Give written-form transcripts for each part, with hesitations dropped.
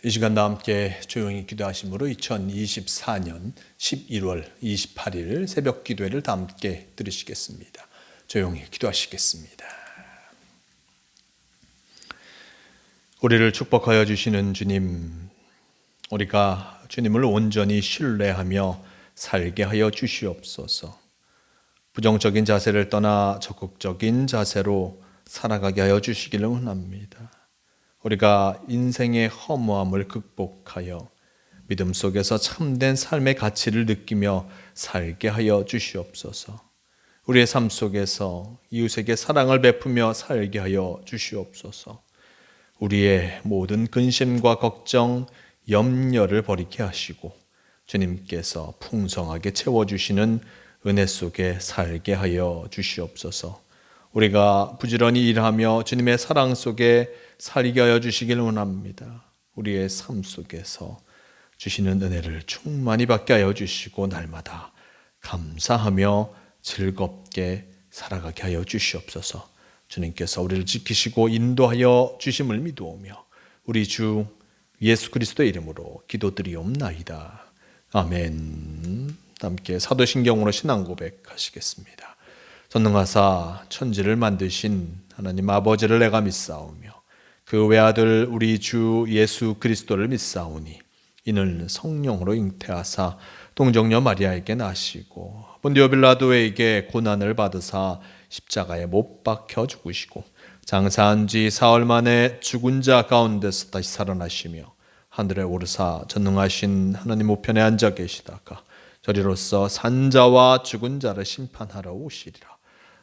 이 시간 다 함께 조용히 기도하심으로 2024년 11월 28일 새벽 기도회를 다 함께 들으시겠습니다. 조용히 기도하시겠습니다. 우리를 축복하여 주시는 주님, 우리가 주님을 온전히 신뢰하며 살게 하여 주시옵소서. 부정적인 자세를 떠나 적극적인 자세로 살아가게 하여 주시기를 원합니다. 우리가 인생의 허무함을 극복하여 믿음 속에서 참된 삶의 가치를 느끼며 살게 하여 주시옵소서. 우리의 삶 속에서 이웃에게 사랑을 베푸며 살게 하여 주시옵소서. 우리의 모든 근심과 걱정, 염려를 버리게 하시고 주님께서 풍성하게 채워주시는 은혜 속에 살게 하여 주시옵소서. 우리가 부지런히 일하며 주님의 사랑 속에 살게 하여 주시길 원합니다. 우리의 삶 속에서 주시는 은혜를 충만히 받게 하여 주시고 날마다 감사하며 즐겁게 살아가게 하여 주시옵소서. 주님께서 우리를 지키시고 인도하여 주심을 믿으오며 우리 주 예수 그리스도의 이름으로 기도드리옵나이다. 아멘. 함께 사도신경으로 신앙 고백하시겠습니다. 전능하사 천지를 만드신 하나님 아버지를 내가 믿사오며 그 외아들 우리 주 예수 그리스도를 믿사오니 이는 성령으로 잉태하사 동정녀 마리아에게 나시고 본디오 빌라도에게 고난을 받으사 십자가에 못 박혀 죽으시고 장사한 지 사흘 만에 죽은 자 가운데서 다시 살아나시며 하늘에 오르사 전능하신 하나님 우편에 앉아 계시다가 저리로서 산자와 죽은 자를 심판하러 오시리라.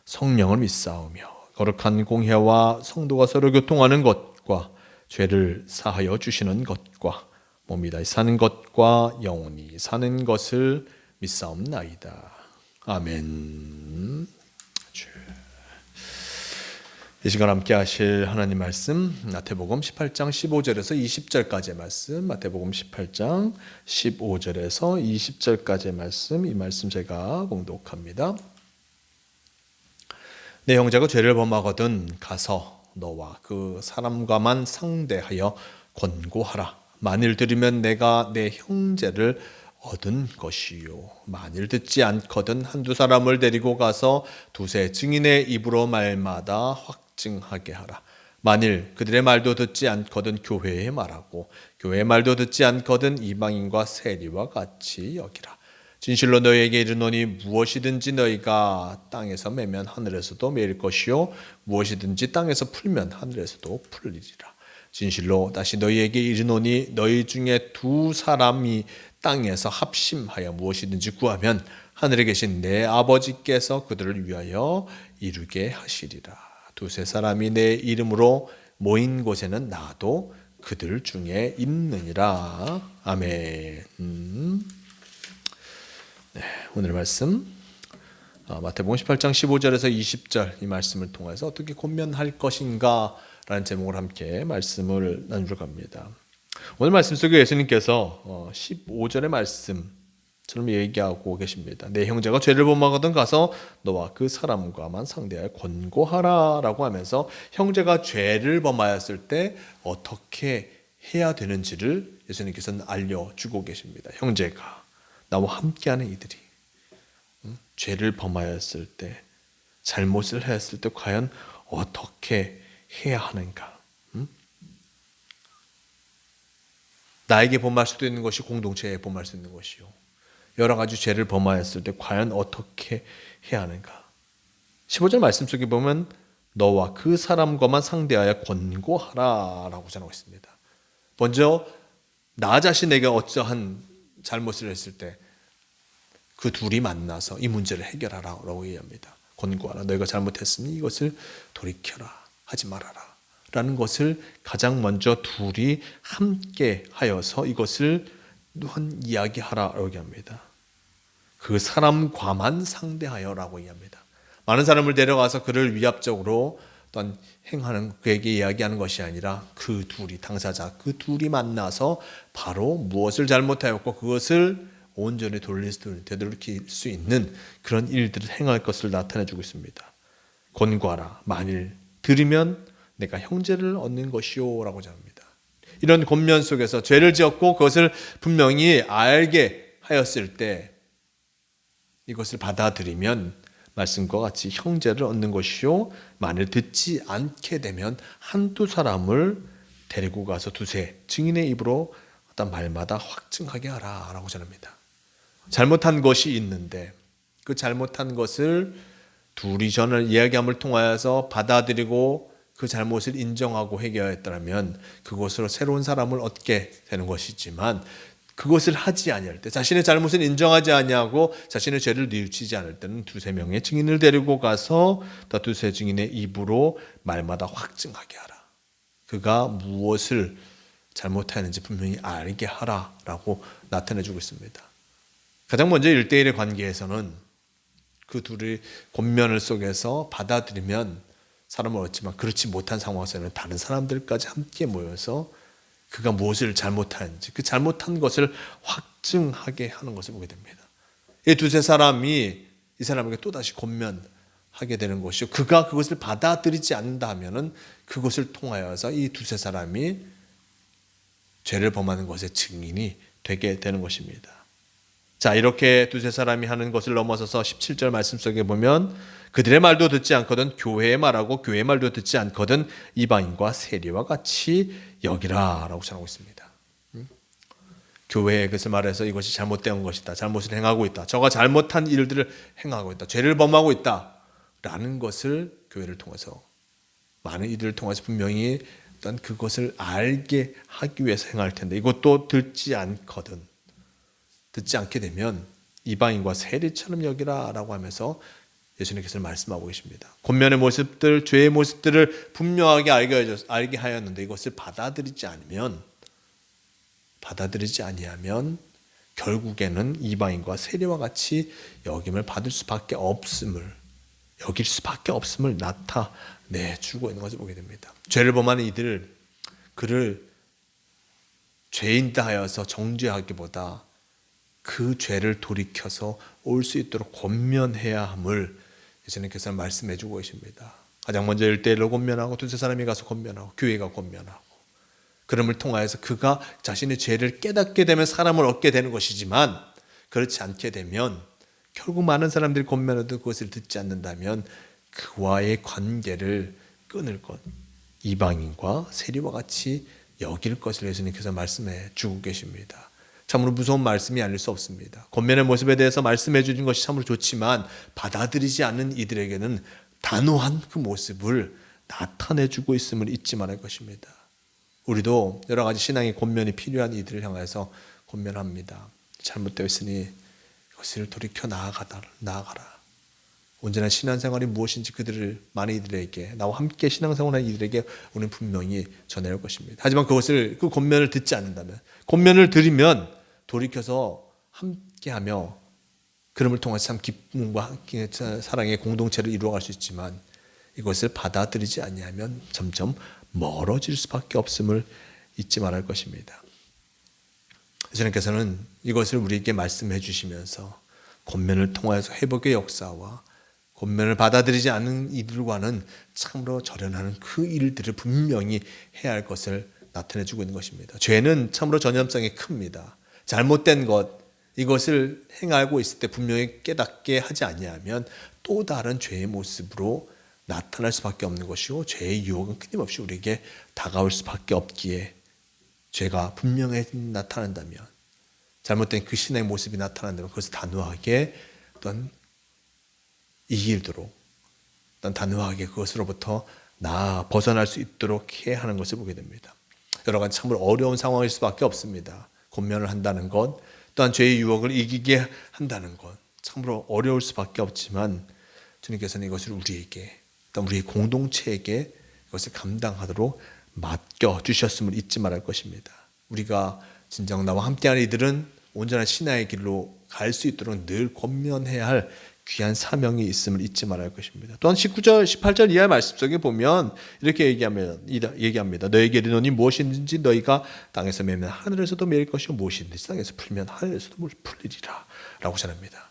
성령을 믿사오며 거룩한 공회와 성도가 서로 교통하는 것과 죄를 사하여 주시는 것과 몸이 다시 사는 것과 영원히 사는 것을 믿사옵나이다. 아멘. 이 시간 함께 하실 하나님 말씀 마태복음 18장 15절에서 20절까지의 말씀, 마태복음 18장 15절에서 20절까지의 말씀, 이 말씀 제가 봉독합니다. 내 형제가 죄를 범하거든 가서 너와 그 사람과만 상대하여 권고하라. 만일 들으면 내가 내 형제를 얻은 것이요. 만일 듣지 않거든 한두 사람을 데리고 가서 두세 증인의 입으로 말마다 확증하게 하라. 만일 그들의 말도 듣지 않거든 교회에 말하고 교회의 말도 듣지 않거든 이방인과 세리와 같이 여기라. 진실로 너희에게 이르노니 무엇이든지 너희가 땅에서 매면 하늘에서도 매일 것이요 무엇이든지 땅에서 풀면 하늘에서도 풀리리라. 진실로 다시 너희에게 이르노니 너희 중에 두 사람이 땅에서 합심하여 무엇이든지 구하면 하늘에 계신 내 아버지께서 그들을 위하여 이루게 하시리라. 두세 사람이 내 이름으로 모인 곳에는 나도 그들 중에 있느니라. 아멘. 네, 오늘 말씀 마태복음 18장 15절에서 20절 이 말씀을 통해서 어떻게 권면할 것인가 라는 제목으로 함께 말씀을 나누려 합니다. 오늘 말씀 속에 예수님께서 15절의 말씀처럼 얘기하고 계십니다. 내 형제가 죄를 범하거든 가서 너와 그 사람과만 상대하여 권고하라 라고 하면서 형제가 죄를 범하였을 때 어떻게 해야 되는지를 예수님께서는 알려주고 계십니다. 형제가 나와 함께하는 이들이 죄를 범하였을 때 잘못을 했을 때 과연 어떻게 해야 하는가? 나에게 범할 수도 있는 것이 공동체에 범할 수 있는 것이요. 여러 가지 죄를 범하였을 때 과연 어떻게 해야 하는가? 15절 말씀 속에 보면 너와 그 사람과만 상대하여 권고하라 라고 전하고 있습니다. 먼저 나 자신에게 어떠한 잘못을 했을 때 그 둘이 만나서 이 문제를 해결하라 라고 얘기합니다. 권고하라. 너희가 잘못했으니 이것을 돌이켜라. 하지 말아라. 라는 것을 가장 먼저 둘이 함께 하여서 이것을 또한 이야기하라라고 얘기합니다. 그 사람과만 상대하여라고 얘기합니다. 많은 사람을 데려가서 그를 위압적으로 어떤 행하는 그에게 이야기하는 것이 아니라 그 둘이 당사자 그 둘이 만나서 바로 무엇을 잘못하였고 그것을 온전히 되돌릴 수 있는 그런 일들을 행할 것을 나타내주고 있습니다. 권고하라. 만일 들으면 내가 형제를 얻는 것이요 라고 합니다. 이런 권면 속에서 죄를 지었고 그것을 분명히 알게 하였을 때 이것을 받아들이면 말씀과 같이 형제를 얻는 것이요, 만일 듣지 않게 되면 한두 사람을 데리고 가서 두세 증인의 입으로 어떤 말마다 확증하게 하라 라고 전합니다. 잘못한 것이 있는데 그 잘못한 것을 둘이 전을 이야기함을 통하여서 받아들이고 그 잘못을 인정하고 해결했다면 그것으로 새로운 사람을 얻게 되는 것이지만, 그것을 하지 아니할 때, 자신의 잘못을 인정하지 아니하고 자신의 죄를 뉘우치지 않을 때는 두세 명의 증인을 데리고 가서 또 두세 증인의 입으로 말마다 확증하게 하라. 그가 무엇을 잘못하였는지 분명히 알게 하라라고 나타내주고 있습니다. 가장 먼저 1대1의 관계에서는 그 둘의 권면을 속에서 받아들이면 사람을 얻지만, 그렇지 못한 상황에서는 다른 사람들까지 함께 모여서 그가 무엇을 잘못하는지 그 잘못한 것을 확증하게 하는 것을 보게 됩니다. 이 두세 사람이 이 사람에게 또다시 권면하게 되는 것이요, 그가 그것을 받아들이지 않는다면 그것을 통하여서 이 두세 사람이 죄를 범하는 것의 증인이 되게 되는 것입니다. 자, 이렇게 두세 사람이 하는 것을 넘어서서 17절 말씀 속에 보면 그들의 말도 듣지 않거든 교회의 말하고 교회의 말도 듣지 않거든 이방인과 세리와 같이 여기라 라고 전하고 있습니다. 교회의 것을 말해서 이것이 잘못된 것이다, 잘못을 행하고 있다, 저가 잘못한 일들을 행하고 있다, 죄를 범하고 있다 라는 것을 교회를 통해서, 많은 이들을 통해서 분명히 어떤 그것을 알게 하기 위해서 행할 텐데, 이것도 듣지 않거든, 듣지 않게 되면 이방인과 세리처럼 여기라 라고 하면서 예수님께서 말씀하고 계십니다. 권면의 모습들, 죄의 모습들을 분명하게 알게 하였는데 이것을 받아들이지 아니하면 결국에는 이방인과 세리와 같이 여김을 받을 수밖에 없음을, 여길 수밖에 없음을 나타내주고 있는 것을 보게 됩니다. 죄를 범하는 이들, 그를 죄인다 하여서 정죄하기보다 그 죄를 돌이켜서 올 수 있도록 권면해야 함을 예수님께서 말씀해 주고 계십니다. 가장 먼저 1대1로 권면하고 두세 사람이 가서 권면하고 교회가 권면하고, 그럼을 통하여서 그가 자신의 죄를 깨닫게 되면 사람을 얻게 되는 것이지만, 그렇지 않게 되면 결국 많은 사람들이 권면해도 그것을 듣지 않는다면 그와의 관계를 끊을 것, 이방인과 세리와 같이 여길 것을 예수님께서 말씀해 주고 계십니다. 참으로 무서운 말씀이 아닐 수 없습니다. 권면의 모습에 대해서 말씀해 주는 것이 참으로 좋지만 받아들이지 않는 이들에게는 단호한 그 모습을 나타내주고 있음을 잊지 말할 것입니다. 우리도 여러 가지 신앙의 권면이 필요한 이들을 향해서 권면합니다. 잘못되어 있으니 이것을 돌이켜 나아가라. 온전한 신앙생활이 무엇인지 그들을, 많은 이들에게, 나와 함께 신앙생활하는 이들에게 우리는 분명히 전해올 것입니다. 하지만 그 권면을 듣지 않는다면, 권면을 들으면 돌이켜서 함께하며 그럼을 통해서 참 기쁨과 사랑의 공동체를 이루어갈 수 있지만, 이것을 받아들이지 아니하면 점점 멀어질 수밖에 없음을 잊지 말할 것입니다. 예수님께서는 이것을 우리에게 말씀해 주시면서 권면을 통하여서 회복의 역사와 권면을 받아들이지 않는 이들과는 참으로 절연하는 그 일들을 분명히 해야 할 것을 나타내 주고 있는 것입니다. 죄는 참으로 전염성이 큽니다. 잘못된 것, 이것을 행하고 있을 때 분명히 깨닫게 하지 아니하면 또 다른 죄의 모습으로 나타날 수밖에 없는 것이고, 죄의 유혹은 끊임없이 우리에게 다가올 수밖에 없기에, 죄가 분명히 나타난다면, 잘못된 그 신의 모습이 나타난다면 그것을 단호하게 어떤 이기도록, 어떤 단호하게 그것으로부터 벗어날 수 있도록 해야 하는 것을 보게 됩니다. 여러 가지 참으로 어려운 상황일 수밖에 없습니다. 권면을 한다는 것, 또한 죄의 유혹을 이기게 한다는 것, 참으로 어려울 수밖에 없지만 주님께서는 이것을 우리에게, 또 우리 공동체에게 이것을 감당하도록 맡겨주셨음을 잊지 말할 것입니다. 우리가 진정 나와 함께하는 이들은 온전한 신앙의 길로 갈 수 있도록 늘 권면해야 할 귀한 사명이 있음을 잊지 말아야 할 것입니다. 또한 19절, 18절 이하의 말씀 속에 보면 이렇게 얘기합니다. 너에게 이르노니 무엇이든지 너희가 땅에서 매면 하늘에서도 매일 것이요 무엇이든지 땅에서 풀면 하늘에서도 풀리리라 라고 전합니다.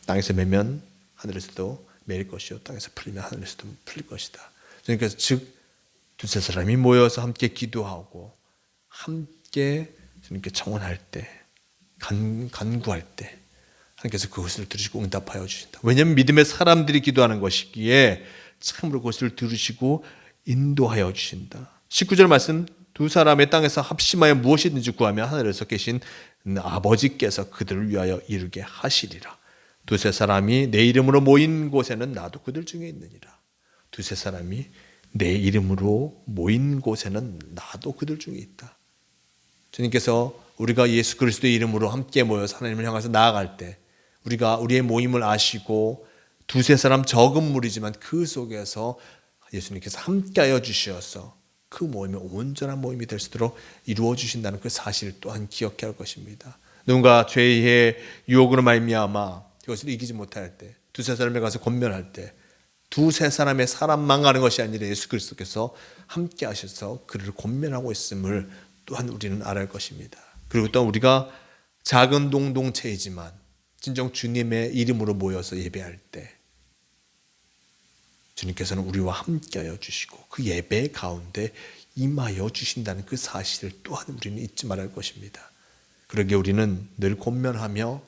땅에서 매면 하늘에서도 매일 것이요 땅에서 풀리면 하늘에서도 풀릴 것이다. 그러니까 즉 두세 사람이 모여서 함께 기도하고 함께 주님께 청원할 때, 간구할 때 하나님께서 그것을 들으시고 응답하여 주신다. 왜냐하면 믿음의 사람들이 기도하는 것이기에 참으로 그것을 들으시고 인도하여 주신다. 19절 말씀, 두 사람의 땅에서 합심하여 무엇이든지 구하면 하늘에서 계신 아버지께서 그들을 위하여 이루게 하시리라. 두세 사람이 내 이름으로 모인 곳에는 나도 그들 중에 있느니라. 두세 사람이 내 이름으로 모인 곳에는 나도 그들 중에 있다. 주님께서 우리가 예수 그리스도의 이름으로 함께 모여서 하나님을 향해서 나아갈 때 우리가 우리의 모임을 아시고 두세 사람 적은 무리지만 그 속에서 예수님께서 함께하여 주셔서 그 모임이 온전한 모임이 될 수 있도록 이루어 주신다는 그 사실을 또한 기억해야 할 것입니다. 누군가 죄의 유혹으로 말미암아 그것을 이기지 못할 때, 두세 사람에 가서 권면할 때 두세 사람의 사람만 가는 것이 아니라 예수 그리스도께서 함께 하셔서 그를 권면하고 있음을 또한 우리는 알아야 할 것입니다. 그리고 또 우리가 작은 공동체이지만 진정 주님의 이름으로 모여서 예배할 때 주님께서는 우리와 함께하여 주시고 그 예배 가운데 임하여 주신다는 그 사실을 또한 우리는 잊지 말아야 할 것입니다. 그러기에 우리는 늘 권면하며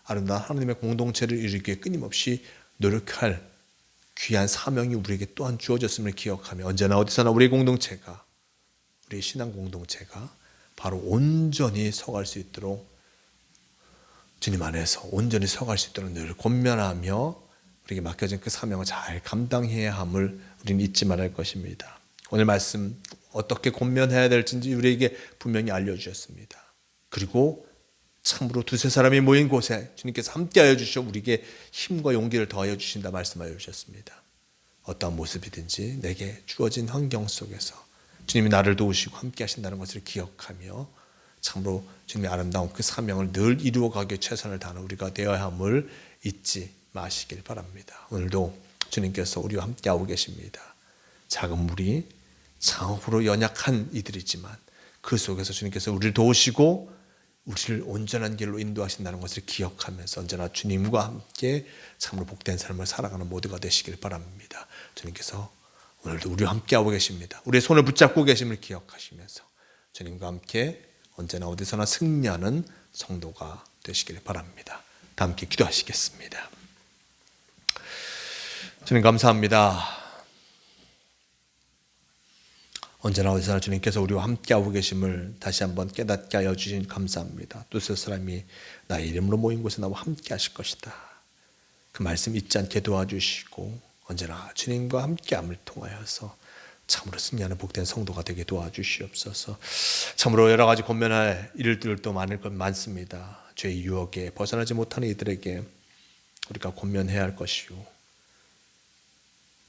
아름다운 하나님의 공동체를 이루기에 끊임없이 노력할 귀한 사명이 우리에게 또한 주어졌음을 기억하며 언제나 어디서나 우리의 공동체가, 우리의 신앙 공동체가 바로 온전히 서갈 수 있도록 주님 안에서 온전히 서갈 수 있도록 늘 권면하며 우리에게 맡겨진 그 사명을 잘 감당해야 함을 우리는 잊지 말아야 할 것입니다. 오늘 말씀 어떻게 권면해야 될지 우리에게 분명히 알려주셨습니다. 그리고 참으로 두세 사람이 모인 곳에 주님께서 함께하여 주셔 우리에게 힘과 용기를 더하여 주신다 말씀하여 주셨습니다. 어떠한 모습이든지 내게 주어진 환경 속에서 주님이 나를 도우시고 함께 하신다는 것을 기억하며 참으로 주님의 아름다운 그 사명을 늘 이루어가기에 최선을 다하는 우리가 되어야 함을 잊지 마시길 바랍니다. 오늘도 주님께서 우리와 함께하고 계십니다. 작은 무리, 장으로 연약한 이들이지만 그 속에서 주님께서 우리를 도우시고 우리를 온전한 길로 인도하신다는 것을 기억하면서 언제나 주님과 함께 참으로 복된 삶을 살아가는 모두가 되시길 바랍니다. 주님께서 오늘도 우리와 함께하고 계십니다. 우리의 손을 붙잡고 계심을 기억하시면서 주님과 함께 언제나 어디서나 승리하는 성도가 되시길 바랍니다. 다 함께 기도하시겠습니다. 주님 감사합니다. 언제나 어디서나 주님께서 우리와 함께하고 계심을 다시 한번 깨닫게 하여 주신 감사합니다. 두세 사람이 나의 이름으로 모인 곳에 나와 함께 하실 것이다. 그 말씀 잊지 않게 도와주시고 언제나 주님과 함께함을 통하여서 참으로 승리하는 복된 성도가 되게 도와주시옵소서. 참으로 여러 가지 권면할 일들도 많을 것 많습니다. 죄의 유혹에 벗어나지 못하는 이들에게 우리가 권면해야 할 것이요,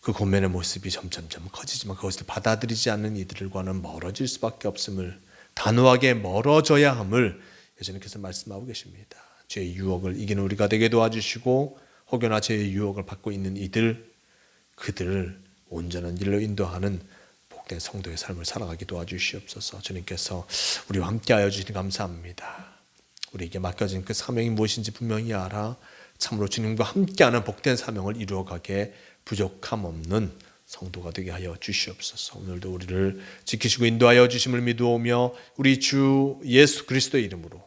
그 권면의 모습이 점점점 커지지만 그것을 받아들이지 않는 이들과는 멀어질 수밖에 없음을, 단호하게 멀어져야 함을 예수님께서 말씀하고 계십니다. 죄의 유혹을 이기는 우리가 되게 도와주시고 혹여나 죄의 유혹을 받고 있는 이들, 그들을 온전한 길로 인도하는 복된 성도의 삶을 살아가게 도와주시옵소서. 주님께서 우리와 함께하여 주시니 감사합니다. 우리에게 맡겨진 그 사명이 무엇인지 분명히 알아 참으로 주님과 함께하는 복된 사명을 이루어가게 부족함 없는 성도가 되게 하여 주시옵소서. 오늘도 우리를 지키시고 인도하여 주심을 믿으오며 우리 주 예수 그리스도의 이름으로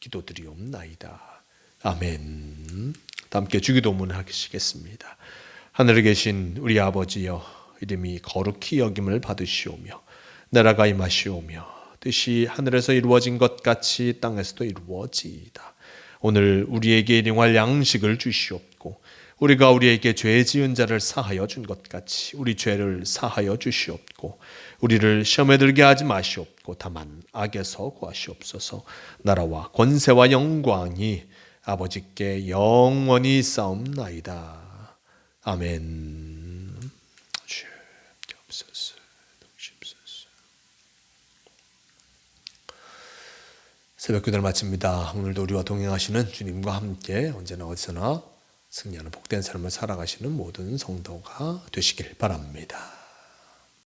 기도드리옵나이다. 아멘. 함께 주기도문 하시겠습니다. 하늘에 계신 우리 아버지여, 이름이 거룩히 여김을 받으시오며 나라가 임하시오며 뜻이 하늘에서 이루어진 것 같이 땅에서도 이루어지이다. 오늘 우리에게 일용할 양식을 주시옵고 우리가 우리에게 죄 지은 자를 사하여 준 것 같이 우리 죄를 사하여 주시옵고 우리를 시험에 들게 하지 마시옵고 다만 악에서 구하시옵소서. 나라와 권세와 영광이 아버지께 영원히 싸움나이다. 아멘. 새벽 기도를 마칩니다. 오늘도 우리와 동행하시는 주님과 함께 언제나 어디서나 승리하는 복된 삶을 살아가시는 모든 성도가 되시길 바랍니다.